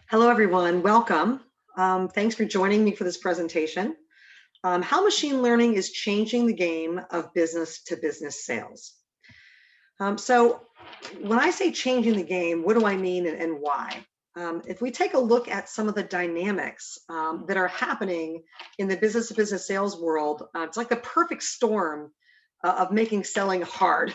Hello, everyone. Welcome. Thanks for joining me for this presentation. How machine learning is changing the game of business to business sales. So when I say changing the game, what do I mean and why? If we take a look at some of the dynamics that are happening in the business to business sales world, it's like the perfect storm of making selling hard.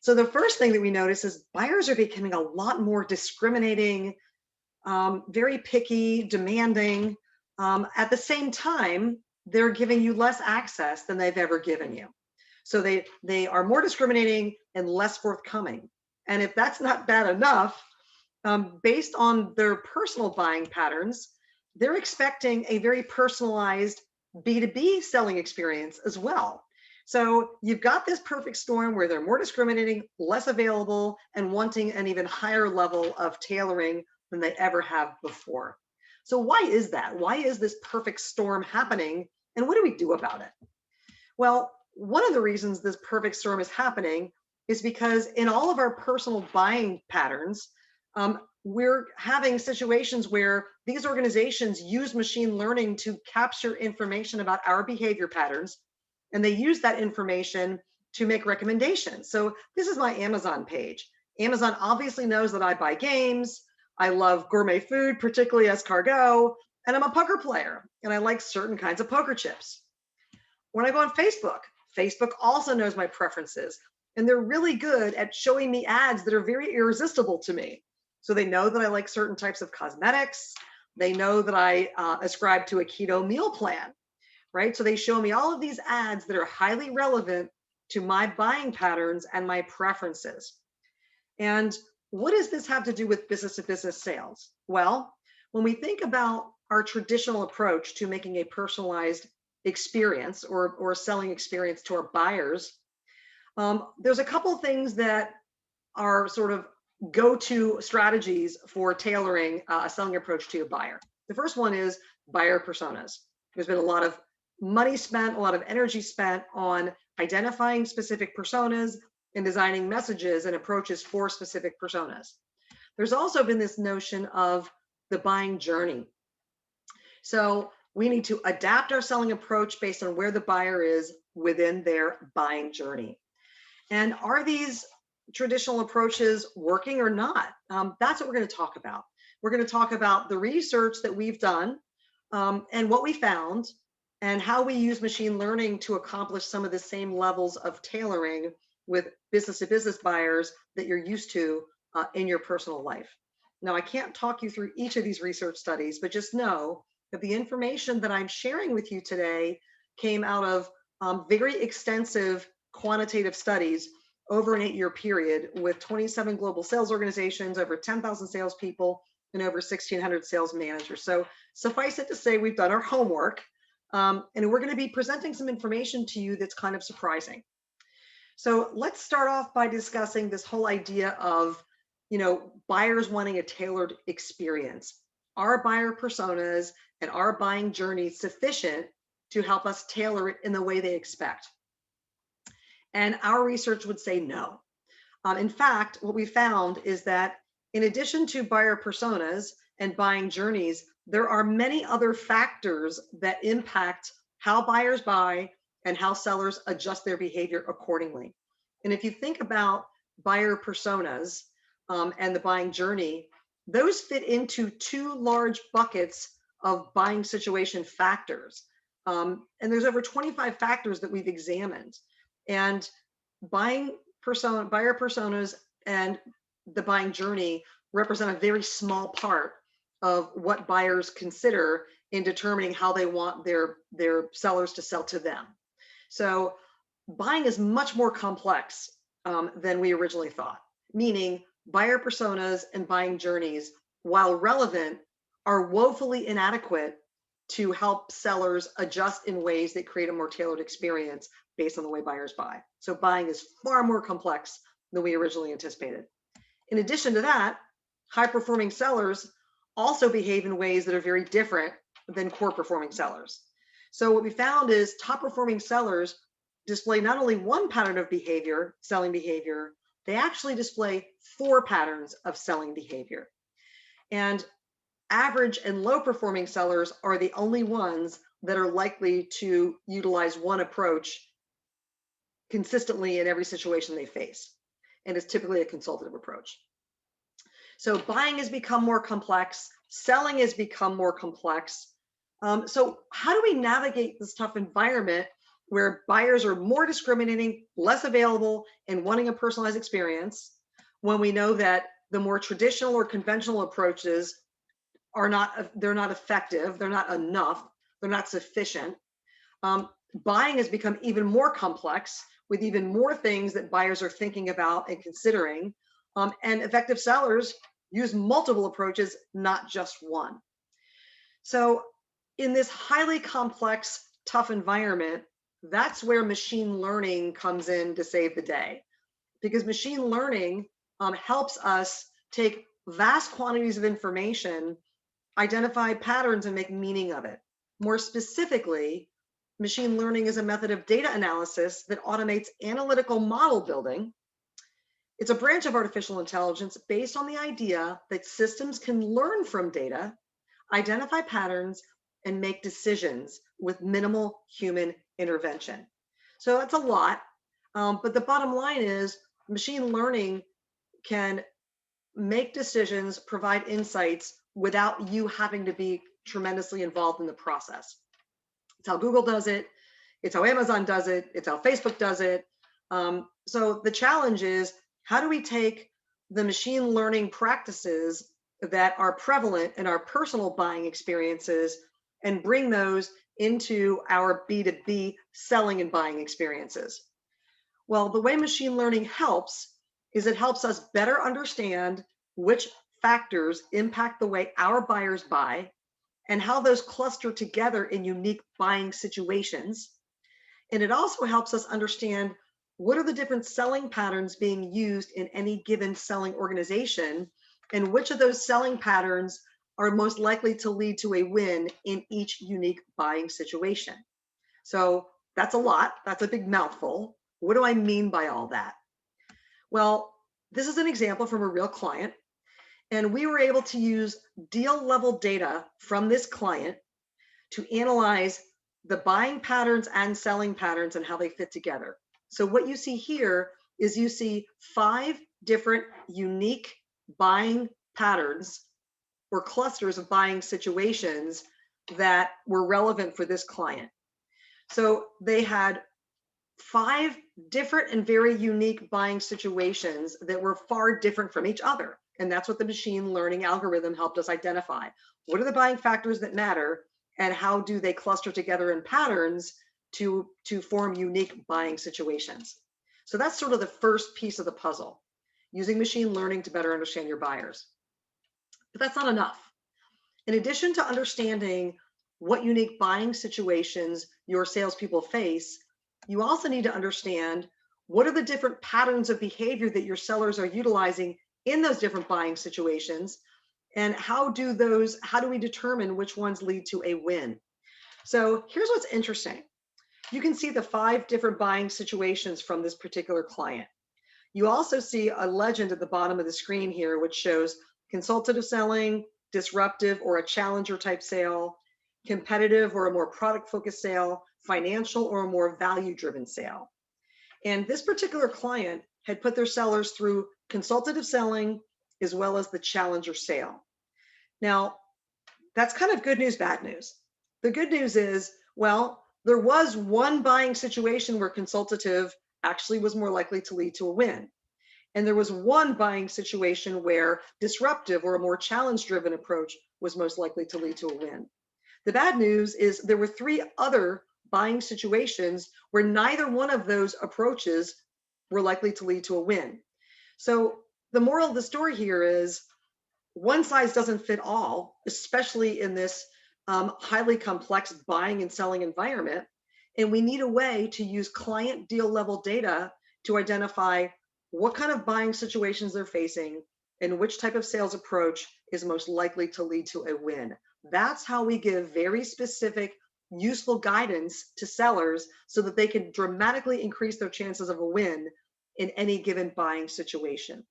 So the first thing that we notice is buyers are becoming a lot more discriminating, very picky, demanding. At the same time, they're giving you less access than they've ever given you. So they are more discriminating and less forthcoming. And if that's not bad enough, based on their personal buying patterns, they're expecting a very personalized B2B selling experience as well. So you've got this perfect storm where they're more discriminating, less available, and wanting an even higher level of tailoring than they ever have before. So why is that? Why is this perfect storm happening? And what do we do about it? Well, one of the reasons this perfect storm is happening is because in all of our personal buying patterns, we're having situations where these organizations use machine learning to capture information about our behavior patterns, and they use that information to make recommendations. So this is my Amazon page. Amazon obviously knows that I buy games, I love gourmet food, particularly escargot, and I'm a poker player, and I like certain kinds of poker chips. When I go on Facebook, Facebook also knows my preferences, and they're really good at showing me ads that are very irresistible to me. So they know that I like certain types of cosmetics. They know that I ascribe to a keto meal plan, right? So they show me all of these ads that are highly relevant to my buying patterns and my preferences. And what does this have to do with business to business sales? Well, when we think about our traditional approach to making a personalized experience or selling experience to our buyers, there's a couple things that are sort of go-to strategies for tailoring a selling approach to a buyer. The first one is buyer personas. There's been a lot of money spent, a lot of energy spent on identifying specific personas and designing messages and approaches for specific personas. There's also been this notion of the buying journey. So we need to adapt our selling approach based on where the buyer is within their buying journey. And are these traditional approaches working or not? That's what we're going to talk about. We're going to talk about the research that we've done and what we found and how we use machine learning to accomplish some of the same levels of tailoring with business to business buyers that you're used to in your personal life. Now, I can't talk you through each of these research studies, but just know that the information that I'm sharing with you today came out of very extensive quantitative studies over an 8-year period with 27 global sales organizations, over 10,000 salespeople, and over 1,600 sales managers. So suffice it to say, we've done our homework, and we're going to be presenting some information to you that's kind of surprising. So let's start off by discussing this whole idea of, buyers wanting a tailored experience. Are buyer personas and our buying journey sufficient to help us tailor it in the way they expect? And our research would say no. In fact, what we found is that in addition to buyer personas and buying journeys, there are many other factors that impact how buyers buy and how sellers adjust their behavior accordingly. And if you think about buyer personas and the buying journey, those fit into two large buckets of buying situation factors. And there's over 25 factors that we've examined. And buyer personas and the buying journey represent a very small part of what buyers consider in determining how they want their sellers to sell to them. So buying is much more complex than we originally thought, meaning buyer personas and buying journeys, while relevant, are woefully inadequate to help sellers adjust in ways that create a more tailored experience based on the way buyers buy. So buying is far more complex than we originally anticipated. In addition to that, high-performing sellers also behave in ways that are very different than core-performing sellers. So what we found is top-performing sellers display not only one pattern of behavior, selling behavior, they actually display 4 patterns of selling behavior. And average and low performing sellers are the only ones that are likely to utilize one approach consistently in every situation they face. And it's typically a consultative approach. So buying has become more complex, selling has become more complex. So how do we navigate this tough environment where buyers are more discriminating, less available, and wanting a personalized experience, when we know that the more traditional or conventional approaches they're not effective, they're not enough, they're not sufficient. Buying has become even more complex with even more things that buyers are thinking about and considering. And effective sellers use multiple approaches, not just one. So in this highly complex, tough environment, that's where machine learning comes in to save the day. Because machine learning helps us take vast quantities of information, identify patterns, and make meaning of it. More specifically, machine learning is a method of data analysis that automates analytical model building. It's a branch of artificial intelligence based on the idea that systems can learn from data, identify patterns, and make decisions with minimal human intervention. So that's a lot, but the bottom line is machine learning can make decisions, provide insights without you having to be tremendously involved in the process. It's how Google does it. It's how Amazon does it. It's how Facebook does it. So the challenge is, how do we take the machine learning practices that are prevalent in our personal buying experiences and bring those into our B2B selling and buying experiences? Well, the way machine learning helps is it helps us better understand which factors impact the way our buyers buy and how those cluster together in unique buying situations. And it also helps us understand what are the different selling patterns being used in any given selling organization, and which of those selling patterns are most likely to lead to a win in each unique buying situation. So that's a lot. That's a big mouthful. What do I mean by all that? Well, this is an example from a real client, and we were able to use deal level data from this client to analyze the buying patterns and selling patterns and how they fit together. So what you see here is you see 5 different unique buying patterns or clusters of buying situations that were relevant for this client. So they had 5 different and very unique buying situations that were far different from each other. And that's what the machine learning algorithm helped us identify. What are the buying factors that matter, and how do they cluster together in patterns to form unique buying situations? So that's sort of the first piece of the puzzle, using machine learning to better understand your buyers. But that's not enough. In addition to understanding what unique buying situations your salespeople face, you also need to understand what are the different patterns of behavior that your sellers are utilizing in those different buying situations, and how do we determine which ones lead to a win? So here's what's interesting. You can see the 5 different buying situations from this particular client. You also see a legend at the bottom of the screen here, which shows consultative selling, disruptive or a challenger type sale, competitive or a more product focused sale, financial or a more value driven sale. And this particular client had put their sellers through consultative selling as well as the challenger sale. Now, that's kind of good news, bad news. The good news is, well, there was one buying situation where consultative actually was more likely to lead to a win. And there was one buying situation where disruptive or a more challenge-driven approach was most likely to lead to a win. The bad news is there were 3 other buying situations where neither one of those approaches were likely to lead to a win. So the moral of the story here is, one size doesn't fit all, especially in this highly complex buying and selling environment. And we need a way to use client deal level data to identify what kind of buying situations they're facing and which type of sales approach is most likely to lead to a win. That's how we give very specific, useful guidance to sellers so that they can dramatically increase their chances of a win in any given buying situation.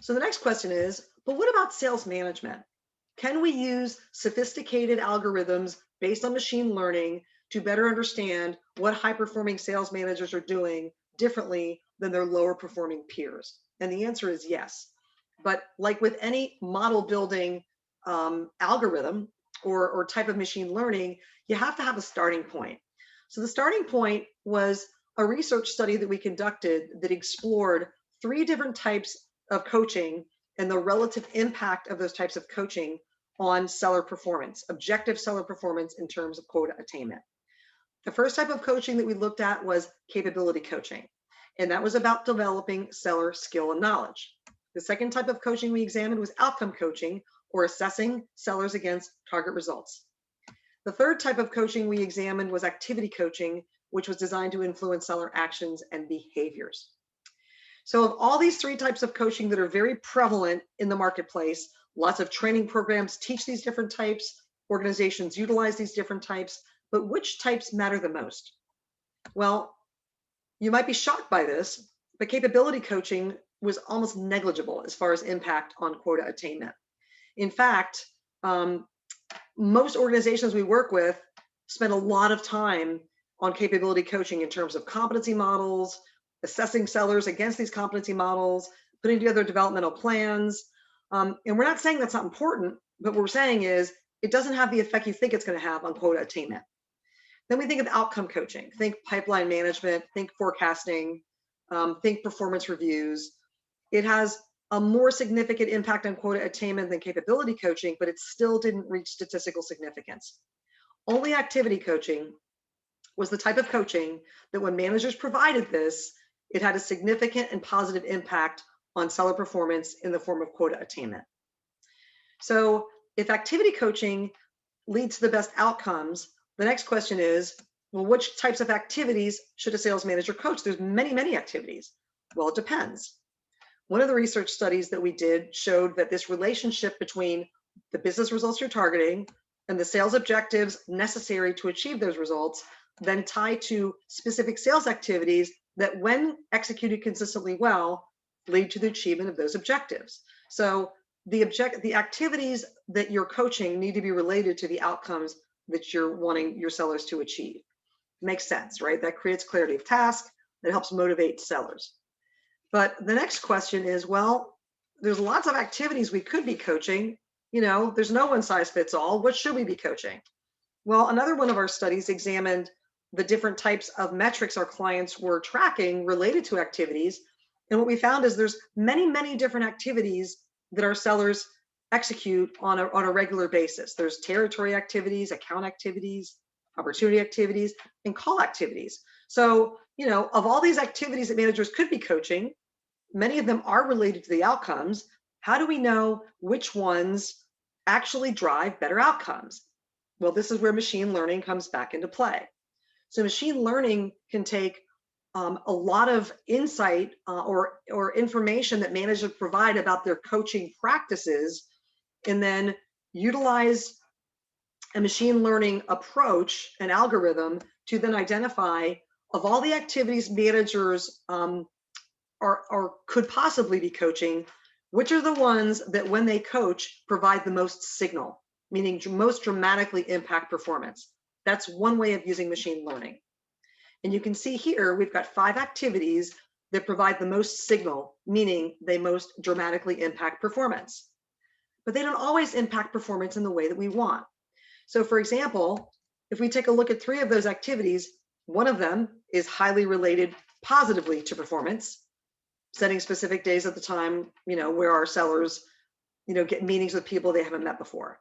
So the next question is, but what about sales management? Can we use sophisticated algorithms based on machine learning to better understand what high-performing sales managers are doing differently than their lower performing peers? And the answer is yes. But like with any model building algorithm or type of machine learning, you have to have a starting point. So the starting point was a research study that we conducted that explored 3 different types of coaching and the relative impact of those types of coaching on seller performance, objective seller performance in terms of quota attainment. The first type of coaching that we looked at was capability coaching, and that was about developing seller skill and knowledge. The second type of coaching we examined was outcome coaching, or assessing sellers against target results. The third type of coaching we examined was activity coaching, which was designed to influence seller actions and behaviors. So of all these 3 types of coaching that are very prevalent in the marketplace, lots of training programs teach these different types, organizations utilize these different types, but which types matter the most? Well, you might be shocked by this, but capability coaching was almost negligible as far as impact on quota attainment. In fact, most organizations we work with spend a lot of time on capability coaching in terms of competency models, assessing sellers against these competency models, putting together developmental plans. And we're not saying that's not important, but what we're saying is it doesn't have the effect you think it's going to have on quota attainment. Then we think of outcome coaching, think pipeline management, think forecasting, think performance reviews. It has a more significant impact on quota attainment than capability coaching, but it still didn't reach statistical significance. Only activity coaching was the type of coaching that when managers provided this, it had a significant and positive impact on seller performance in the form of quota attainment. So if activity coaching leads to the best outcomes, the next question is, well, which types of activities should a sales manager coach? There's many, many activities. Well, it depends. One of the research studies that we did showed that this relationship between the business results you're targeting and the sales objectives necessary to achieve those results then tie to specific sales activities that, when executed consistently well, lead to the achievement of those objectives. So the activities that you're coaching need to be related to the outcomes that you're wanting your sellers to achieve. Makes sense, right? That creates clarity of task, that helps motivate sellers. But the next question is, well, there's lots of activities we could be coaching. You know, there's no one size fits all. What should we be coaching? Well, another one of our studies examined the different types of metrics our clients were tracking related to activities. And what we found is there's many, many different activities that our sellers execute on a regular basis. There's territory activities, account activities, opportunity activities, and call activities. So, you know, of all these activities that managers could be coaching, many of them are related to the outcomes. How do we know which ones actually drive better outcomes? Well, this is where machine learning comes back into play. So machine learning can take a lot of insight or information that managers provide about their coaching practices, and then utilize a machine learning approach, an algorithm, to then identify, of all the activities managers could possibly be coaching, which are the ones that when they coach provide the most signal, meaning most dramatically impact performance. That's one way of using machine learning. And you can see here, we've got 5 activities that provide the most signal, meaning they most dramatically impact performance. But they don't always impact performance in the way that we want. So for example, if we take a look at 3 of those activities, one of them is highly related positively to performance, setting specific days at the time, you know, where our sellers, you know, get meetings with people they haven't met before.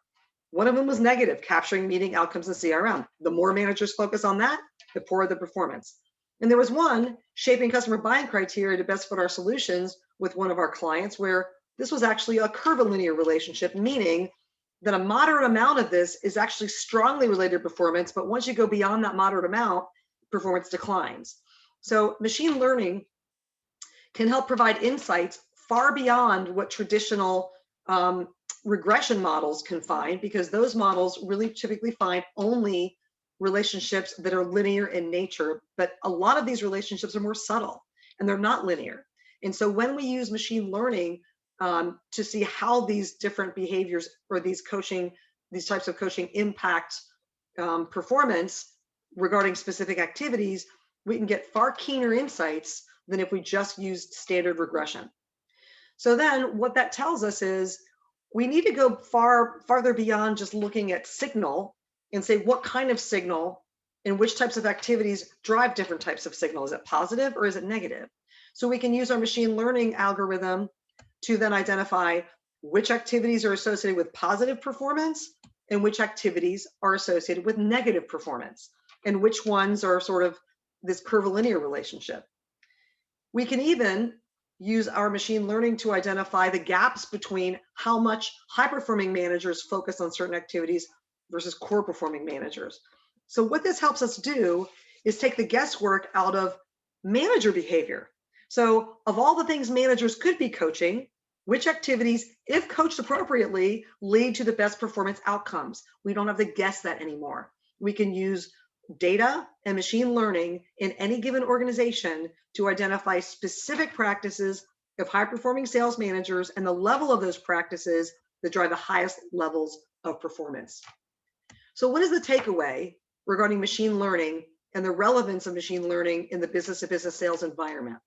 One of them was negative, capturing meeting outcomes in CRM. The more managers focus on that, the poorer the performance. And there was one, shaping customer buying criteria to best fit our solutions, with one of our clients, where this was actually a curvilinear relationship, meaning that a moderate amount of this is actually strongly related to performance, but once you go beyond that moderate amount, performance declines. So machine learning can help provide insights far beyond what traditional regression models can find, because those models really typically find only relationships that are linear in nature, but a lot of these relationships are more subtle and they're not linear. And so when we use machine learning to see how these different behaviors or these types of coaching impact performance regarding specific activities, we can get far keener insights than if we just used standard regression. So then what that tells us is we need to go farther beyond just looking at signal and say what kind of signal and which types of activities drive different types of signal. Is it positive or is it negative? So we can use our machine learning algorithm to then identify which activities are associated with positive performance and which activities are associated with negative performance, and which ones are sort of this curvilinear relationship. We can even use our machine learning to identify the gaps between how much high-performing managers focus on certain activities versus core performing managers. So what this helps us do is take the guesswork out of manager behavior. So of all the things managers could be coaching, which activities, if coached appropriately, lead to the best performance outcomes? We don't have to guess that anymore. We can use data and machine learning in any given organization to identify specific practices of high-performing sales managers and the level of those practices that drive the highest levels of performance. So what is the takeaway regarding machine learning and the relevance of machine learning in the business-to-business sales environment?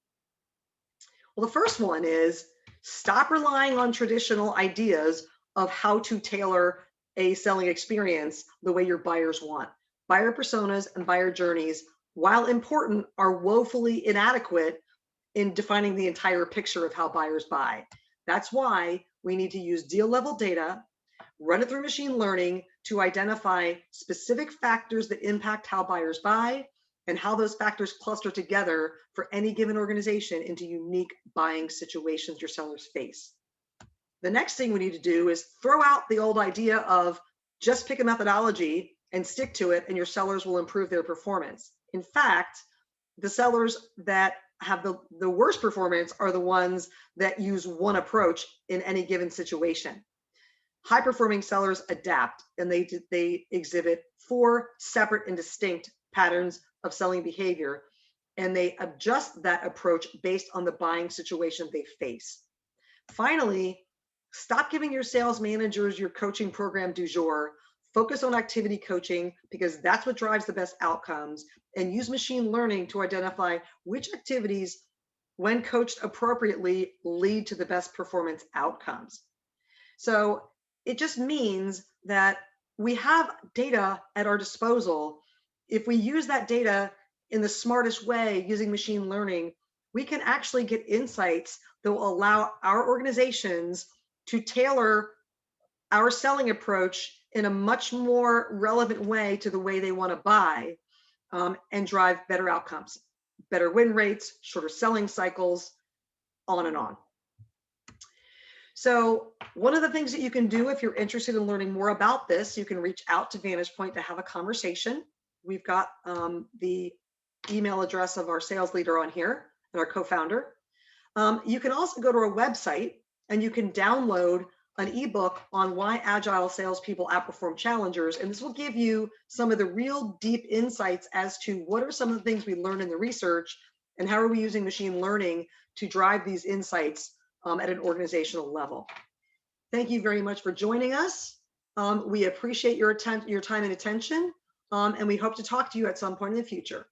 Well, the first one is stop relying on traditional ideas of how to tailor a selling experience the way your buyers want. Buyer personas and buyer journeys, while important, are woefully inadequate in defining the entire picture of how buyers buy. That's why we need to use deal level data, run it through machine learning to identify specific factors that impact how buyers buy and how those factors cluster together for any given organization into unique buying situations your sellers face. The next thing we need to do is throw out the old idea of just pick a methodology and stick to it and your sellers will improve their performance. In fact, the sellers that have the worst performance are the ones that use one approach in any given situation. High performing sellers adapt and they exhibit 4 separate and distinct patterns of selling behavior, and they adjust that approach based on the buying situation they face. Finally, stop giving your sales managers your coaching program du jour. Focus on activity coaching because that's what drives the best outcomes, and use machine learning to identify which activities, when coached appropriately, lead to the best performance outcomes. So it just means that we have data at our disposal. If we use that data in the smartest way using machine learning, we can actually get insights that will allow our organizations to tailor our selling approach in a much more relevant way to the way they want to buy, and drive better outcomes, better win rates, shorter selling cycles, on and on. So one of the things that you can do if you're interested in learning more about this, you can reach out to VantagePoint to have a conversation. We've got the email address of our sales leader on here and our co-founder. You can also go to our website and you can download an ebook on why agile salespeople outperform challengers. And this will give you some of the real deep insights as to what are some of the things we learned in the research and how are we using machine learning to drive these insights at an organizational level. Thank you very much for joining us. We appreciate your time and attention, and we hope to talk to you at some point in the future.